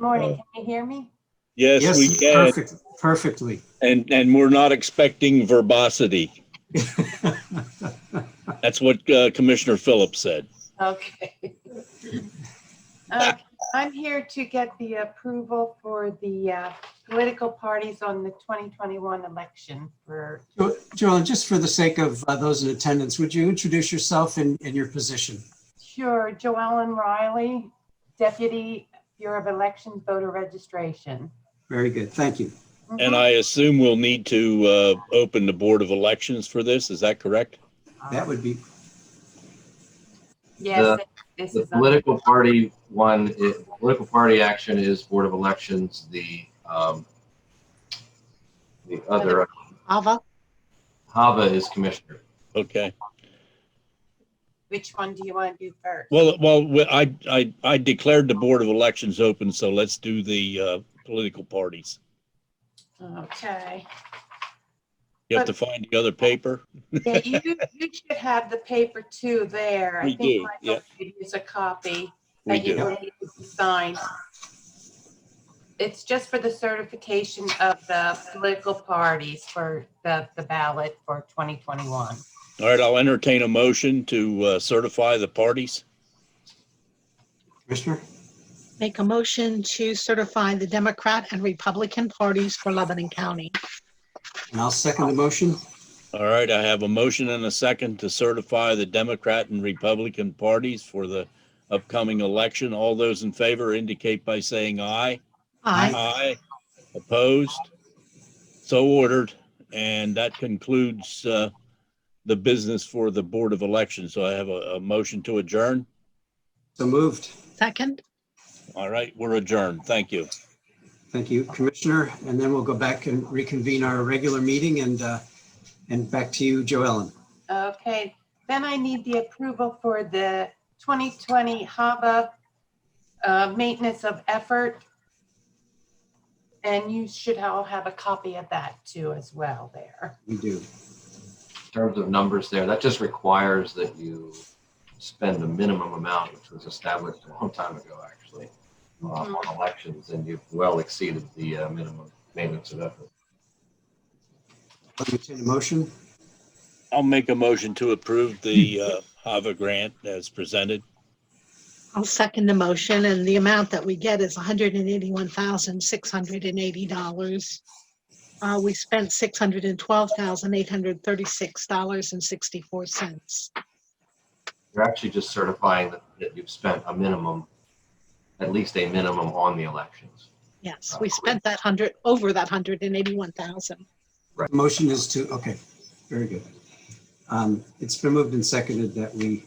morning. Can you hear me? Yes, we can. Perfectly. And we're not expecting verbosity. That's what Commissioner Phillips said. Okay. I'm here to get the approval for the political parties on the 2021 election. JoEllen, just for the sake of those in attendance, would you introduce yourself and your position? Sure. JoEllen Reilly, Deputy Bureau of Elections Voter Registration. Very good. Thank you. And I assume we'll need to open the Board of Elections for this. Is that correct? That would be. Yes. The political party one, political party action is Board of Elections. The other HAVA is Commissioner. Okay. Which one do you want to do first? Well, I declared the Board of Elections open, so let's do the political parties. Okay. You have to find the other paper. Yeah, you should have the paper too there. We I think do, Michael could use a copy We that you do. will need to sign. It's just for the certification of the political parties for the ballot for 2021. All right, I'll entertain a motion to certify the parties. Commissioner? Make a motion to certify the Democrat and Republican parties for Lebanon County. And I'll second the motion. All right, I have a motion and a second to certify the Democrat and Republican parties for the upcoming election. All those in favor indicate by saying aye. Aye. Aye. Opposed? So ordered. And that concludes the business for the Board of Elections. So I have a motion to adjourn. So moved. Second. All right, we're adjourned. Thank you. Thank you, Commissioner. And then we'll go back and reconvene our regular meeting and back to you, JoEllen. Okay, then I need the approval for the 2020 HAVA Maintenance of Effort. And you should all have a copy of that too as well there. We do. In terms of numbers there, that just requires that you spend a minimum amount, which was established a long time ago, actually, on elections, and you've well exceeded the minimum maintenance of effort. Let me take a motion. I'll make a motion to approve the HAVA grant as presented. I'll second the motion, and the amount that we get is $181,680. We spent $612,836.64. You're actually just certifying that you've spent a minimum, at least a minimum on the elections. Yes, we spent that over that 181,000. The motion is to, okay, very good. It's been moved and seconded that we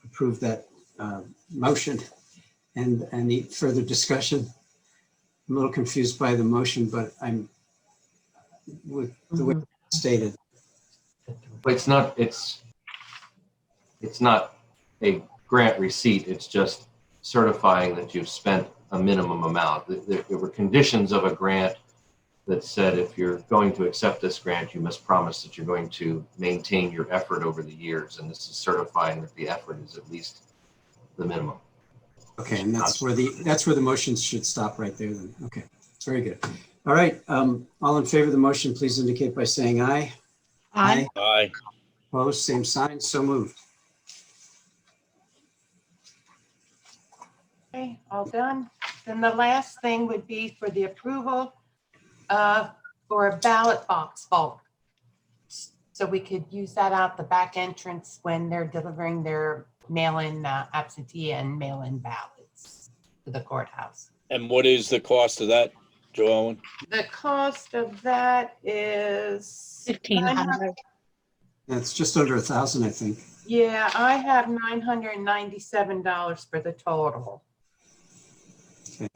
approve that motion. And any further discussion? I'm a little confused by the motion, but I'm with the way it's stated. But it's not a grant receipt. It's just certifying that you've spent a minimum amount. There were conditions of a grant that said if you're going to accept this grant, you must promise that you're going to maintain your effort over the years. And this is certifying that the effort is at least the minimum. Okay, and that's where the motions should stop right there then. Okay, it's very good. All right, all in favor of the motion, please indicate by saying aye. Aye. Aye. Opposed, same sign, so moved. Okay, all done. Then the last thing would be for the approval for a ballot box vault. So we could use that out the back entrance when they're delivering their mail-in absentee and mail-in ballots to the courthouse. And what is the cost of that, JoEllen? The cost of that is $1,500. It's just under 1,000, I think. Yeah, I have $997 for the total. Okay,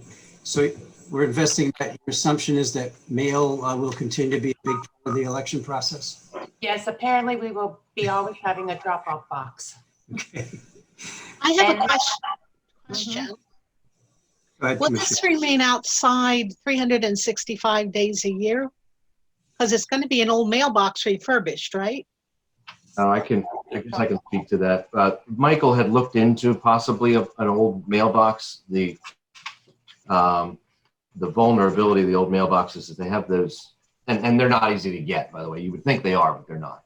so we're investing that. Your assumption is that mail will continue to be a big part of the election process? Yes, apparently we will be always having a drop-off box. Okay. I have And- a question. Go ahead, Will Commissioner. this remain outside 365 days a year? Because it's going to be an old mailbox refurbished, right? I guess I can speak to that. Michael had looked into possibly an old mailbox. The The vulnerability of the old mailboxes is they have those, and they're not easy to get, by the way. You would think they are, but they're not.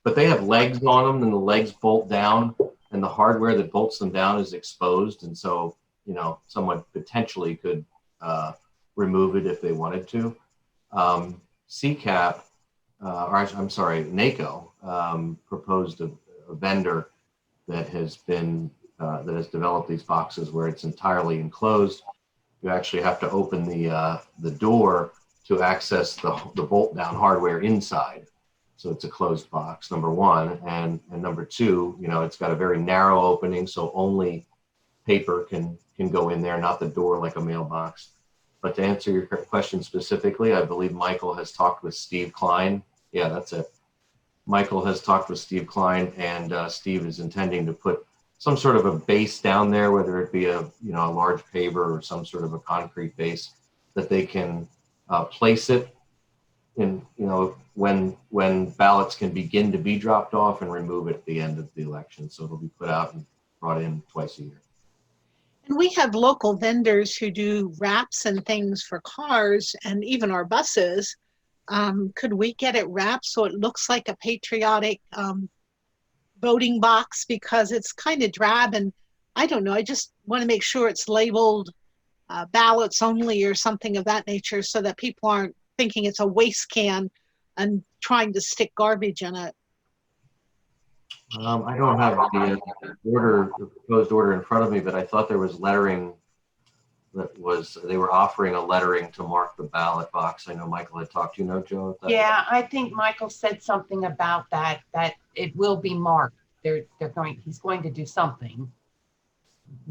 But they have legs on them, and the legs bolt down, and the hardware that bolts them down is exposed. And so, you know, someone potentially could remove it if they wanted to. CCAP, or I'm sorry, NACO proposed a vendor that has been that has developed these boxes where it's entirely enclosed. You actually have to open the door to access the bolt down hardware inside. So it's a closed box, number one. And number two, you know, it's got a very narrow opening, so only paper can go in there, not the door like a mailbox. But to answer your question specifically, I believe Michael has talked with Steve Klein. Yeah, that's it. Michael has talked with Steve Klein, and Steve is intending to put some sort of a base down there, whether it be a large paver or some sort of a concrete base, that they can place it in, you know, when ballots can begin to be dropped off, and remove it at the end of the election. So it'll be put out and brought in twice a year. And we have local vendors who do wraps and things for cars and even our buses. Could we get it wrapped so it looks like a patriotic voting box, because it's kind of drab, and I don't know, I just want to make sure it's labeled ballots only or something of that nature, so that people aren't thinking it's a waste can and trying to stick garbage in it. I don't have the proposed order in front of me, but I thought there was lettering they were offering a lettering to mark the ballot box. I know Michael had talked to you, Joe? Yeah, I think Michael said something about that it will be marked. He's going to do something.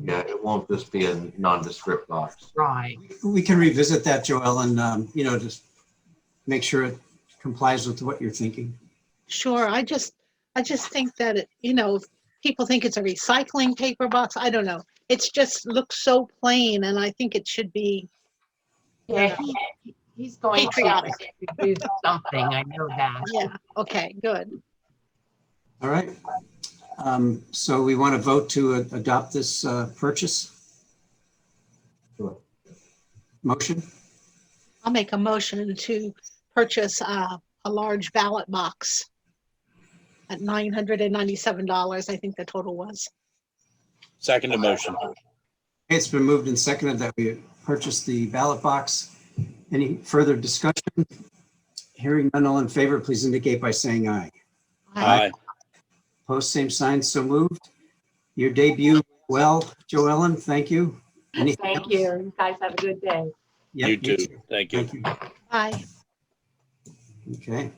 Yeah, it won't just be a nondescript box. Right. We can revisit that, JoEllen, you know, just make sure it complies with what you're thinking. Sure, I just think that it, you know, if people think it's a recycling paper box, I don't know. It's just looks so plain, and I think it should be. Yeah, he's going Patriotic. to do something. I know that. Yeah. Okay. Good. All right. So we want to vote to adopt this purchase Sure. motion. I'll make a motion to purchase a large ballot box at $997. I think the total was. Second motion. It's been moved and seconded that we purchase the ballot box. Any further discussion? Hearing none, all in favor, please indicate by saying aye. Aye. Post same sign, so moved. Your debut, well, JoEllen, thank you. Anything Thank else? you. You guys have a good day. Yeah, You too. Thank you. Thank you. Bye. Okay.